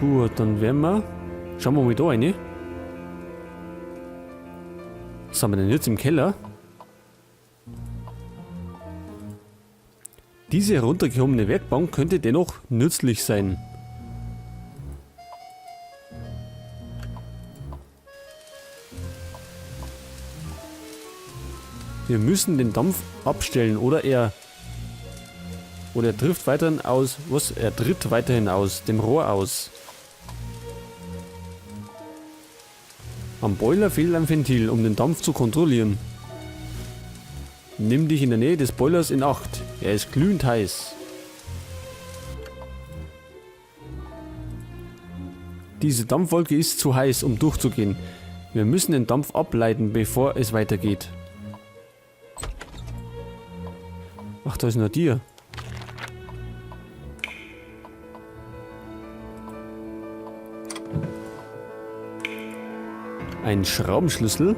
Gut, dann werden wir... Schauen wir mal da rein. Was haben wir denn jetzt im Keller? Diese heruntergehobene Werkbank könnte dennoch nützlich sein. Wir müssen den Dampf abstellen oder er trifft weiterhin aus. Was? Er tritt weiterhin aus dem Rohr aus. Am Boiler fehlt ein Ventil, um den Dampf zu kontrollieren. Nimm dich in der Nähe des Boilers in Acht. Er ist glühend heiß. Diese Dampfwolke ist zu heiß, um durchzugehen. Wir müssen den Dampf ableiten, bevor es weitergeht. Ach, da ist noch dir. Ein Schraubenschlüssel.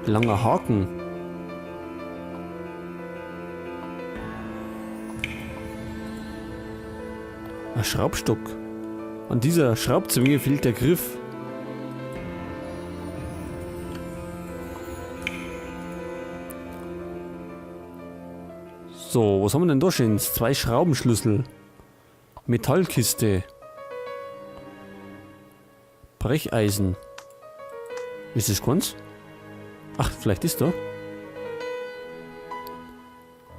Langer Haken. Ein Schraubstock. An dieser Schraubzwinge fehlt der Griff. So, was haben wir denn da schon? 2 Schraubenschlüssel. Metallkiste. Brecheisen. Ist das ganz? Ach, vielleicht ist da.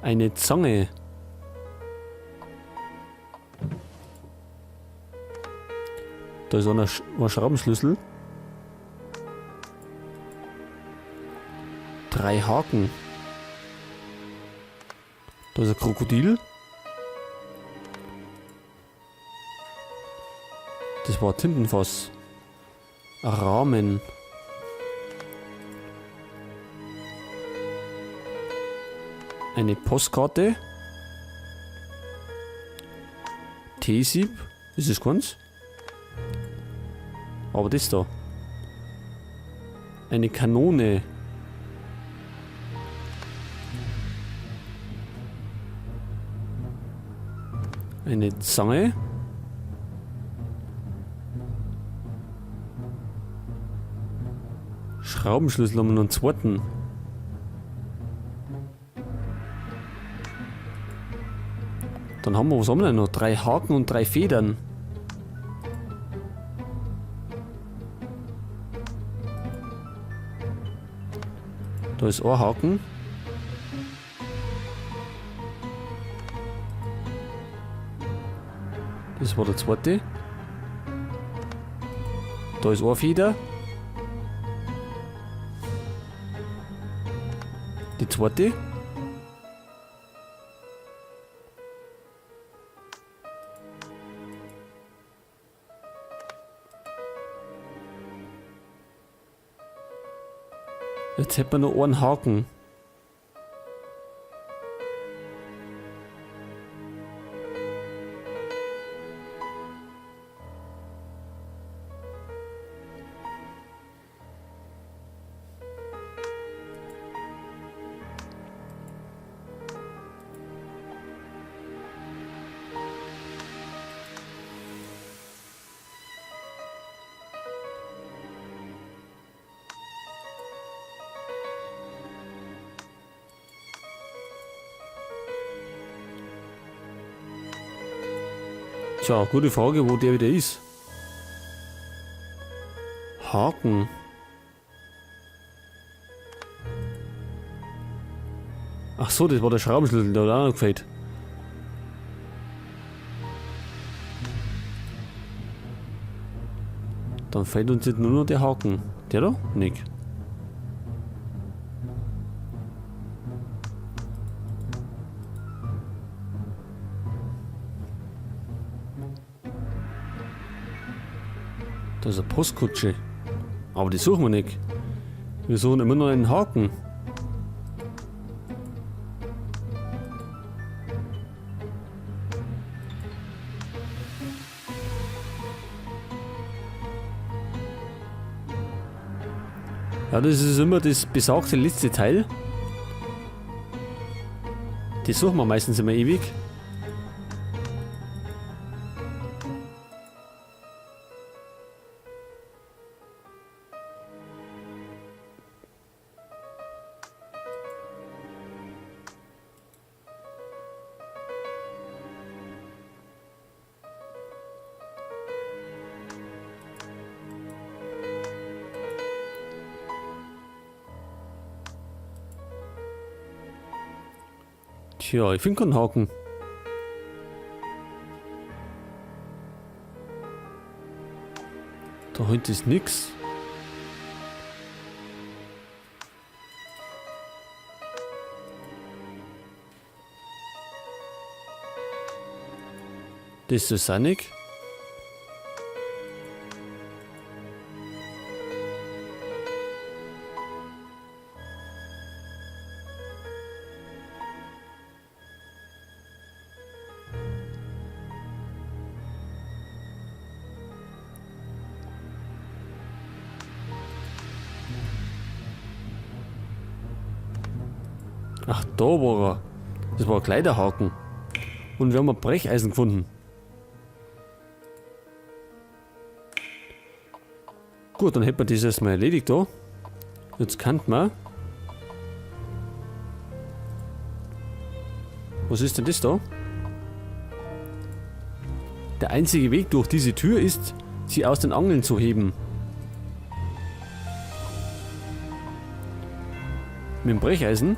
Eine Zange. Da ist ein Schraubenschlüssel. 3 Haken. Da ist ein Krokodil. Das war ein Tintenfass. Ein Rahmen. Eine Postkarte. T-Sieb. Ist das ganz? Aber das da. Eine Kanone. Eine Zange. Schraubenschlüssel haben wir noch einen zweiten. Dann haben wir, was haben wir denn noch? 3 Haken und 3 Federn. Da ist ein Haken. Das war der zweite. Da ist eine Feder. Die zweite. Jetzt hätten wir noch einen Haken. Tja, gute Frage, wo der wieder ist. Haken. Ach so, das war der Schraubenschlüssel, der hat auch noch gefehlt. Dann fehlt uns jetzt nur noch der Haken. Der da? Nicht. Da ist eine Postkutsche. Aber die suchen wir nicht. Wir suchen immer noch einen Haken. Ja, das ist immer das besagte letzte Teil. Die suchen wir meistens immer ewig. Tja, ich finde keinen Haken. Da hinten ist nix. Das ist auch nicht. Ach, da war er. Das war ein Kleiderhaken. Und wir haben ein Brecheisen gefunden. Gut, dann hätten wir das erstmal erledigt da. Jetzt kann man. Was ist denn das da? Der einzige Weg durch diese Tür ist, sie aus den Angeln zu heben. Mit dem Brecheisen.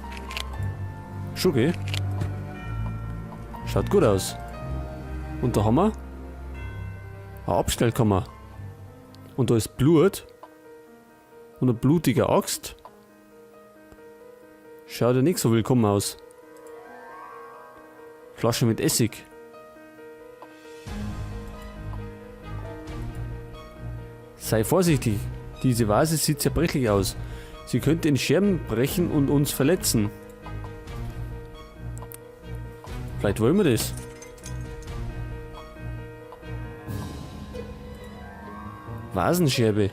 Schucke. Schaut gut aus. Und da haben wir eine Abstellkammer. Und da ist Blut. Und eine blutige Axt. Schaut ja nicht so willkommen aus. Flasche mit Essig. Sei vorsichtig. Diese Vase sieht zerbrechlich aus. Sie könnte in Scherben brechen und uns verletzen. Vielleicht wollen wir das. Vasenscherbe.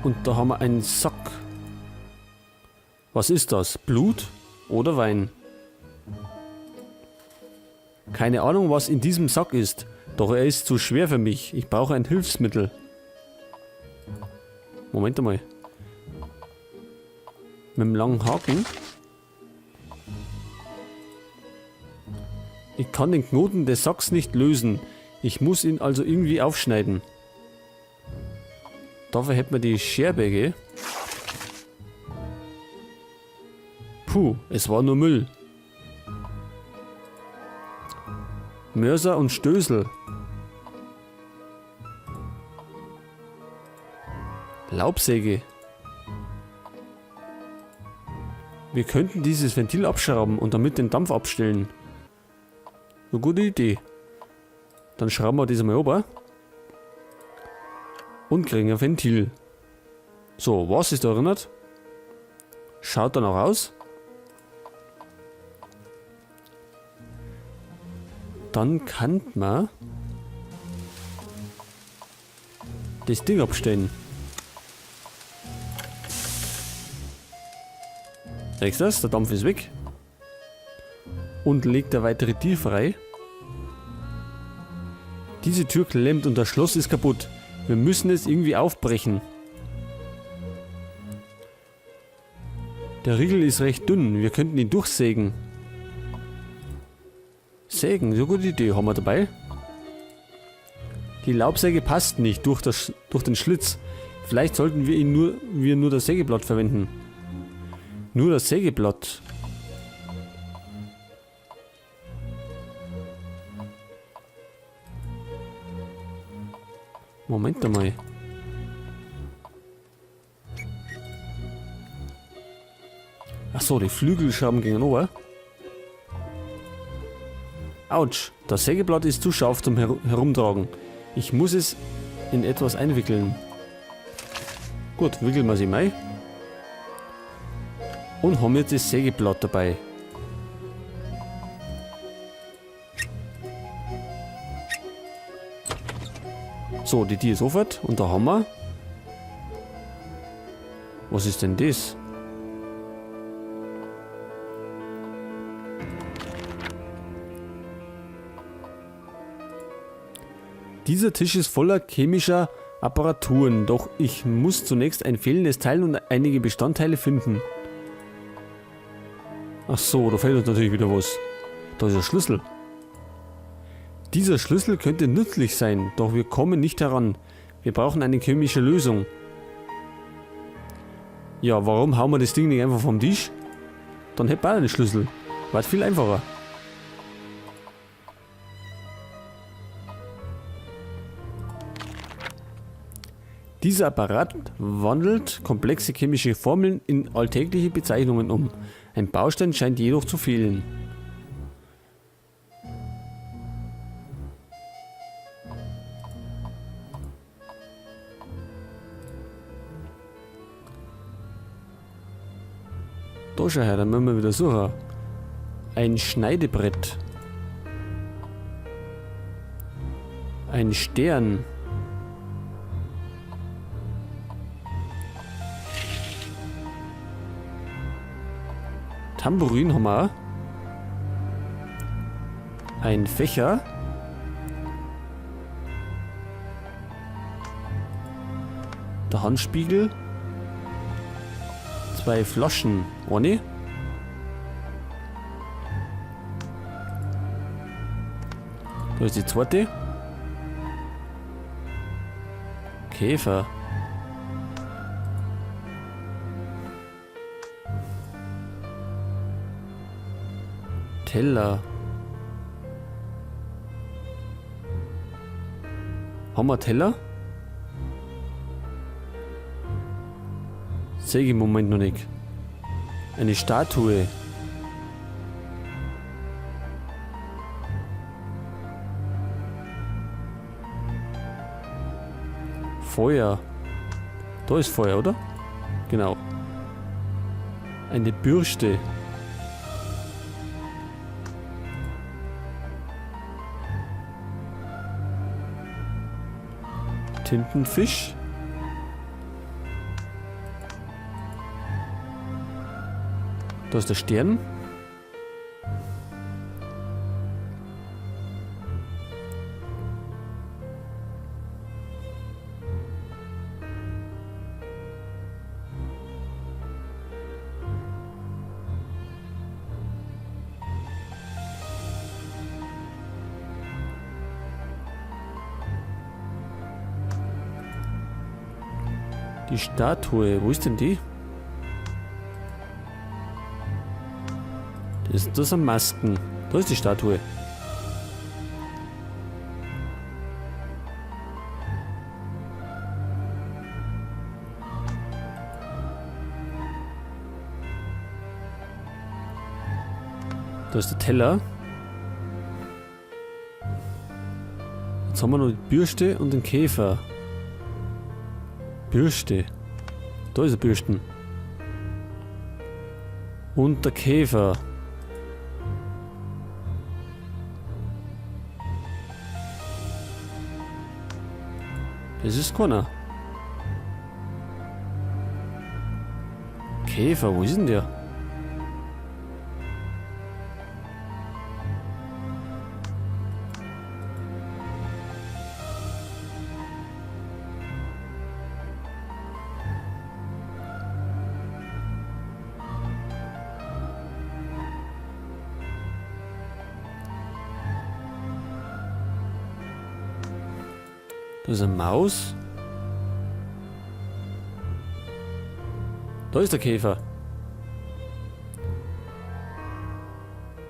Und da haben wir einen Sack. Was ist das? Blut oder Wein? Keine Ahnung, was in diesem Sack ist. Doch er ist zu schwer für mich. Ich brauche ein Hilfsmittel. Moment einmal. Mit dem langen Haken. Ich kann den Knoten des Sacks nicht lösen. Ich muss ihn also irgendwie aufschneiden. Dafür hätten wir die Scherbe, gell? Puh, es war nur Müll. Mörser und Stößel. Laubsäge. Wir könnten dieses Ventil abschrauben und damit den Dampf abstellen. Eine gute Idee. Dann schrauben wir das mal runter. Und kriegen ein Ventil. So, was ist da erinnert? Schaut dann auch aus. Dann kann man das Ding abstellen. Siehst du das? Der Dampf ist weg. Und legt der weitere Tür frei. Diese Tür klemmt und das Schloss ist kaputt. Wir müssen es irgendwie aufbrechen. Der Riegel ist recht dünn. Wir könnten ihn durchsägen. Sägen, so gute Idee. Haben wir dabei. Die Laubsäge passt nicht durch den Schlitz. Vielleicht sollten wir nur das Sägeblatt verwenden. Nur das Sägeblatt. Moment einmal. Achso, die Flügelschrauben gingen runter. Autsch, das Sägeblatt ist zu scharf zum Herumtragen. Ich muss es in etwas einwickeln. Gut, wickeln wir sie mal. Und haben jetzt das Sägeblatt dabei. So, die Tür ist offen und da haben wir. Was ist denn das? Dieser Tisch ist voller chemischer Apparaturen, doch ich muss zunächst ein fehlendes Teil und einige Bestandteile finden. Ach so, da fehlt uns natürlich wieder was. Da ist ein Schlüssel. Dieser Schlüssel könnte nützlich sein, doch wir kommen nicht heran. Wir brauchen eine chemische Lösung. Ja, warum hauen wir das Ding nicht einfach vom Tisch? Dann hätten wir auch einen Schlüssel. War viel einfacher. Dieser Apparat wandelt komplexe chemische Formeln in alltägliche Bezeichnungen um. Ein Baustein scheint jedoch zu fehlen. Da schau her, dann müssen wir wieder suchen. Ein Schneidebrett. Ein Stern. Tambourin haben wir. Ein Fächer. Der Handspiegel. 2 Flaschen. Ohne. Da ist die zweite. Käfer. Teller. Haben wir Teller? Sehe ich im Moment noch nicht. Eine Statue. Feuer. Da ist Feuer, oder? Genau. Eine Bürste. Tintenfisch. Da ist der Stern. Die Statue, wo ist denn die? Das sind Masken. Da ist die Statue. Da ist der Teller. Jetzt haben wir noch die Bürste und den Käfer. Bürste. Da ist der Bürsten. Und der Käfer. Das ist keiner. Käfer, wo ist denn der? Da ist eine Maus. Da ist der Käfer.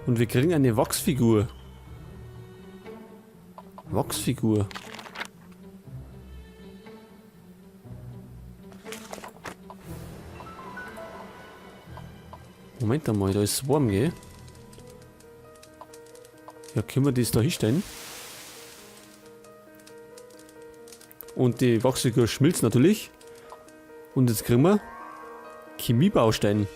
Und wir kriegen eine Wachsfigur. Wachsfigur. Moment einmal, da ist es warm, gell? Ja, können wir das da hinstellen? Und die Wachsfigur schmilzt natürlich. Und jetzt kriegen wir Chemiebaustein.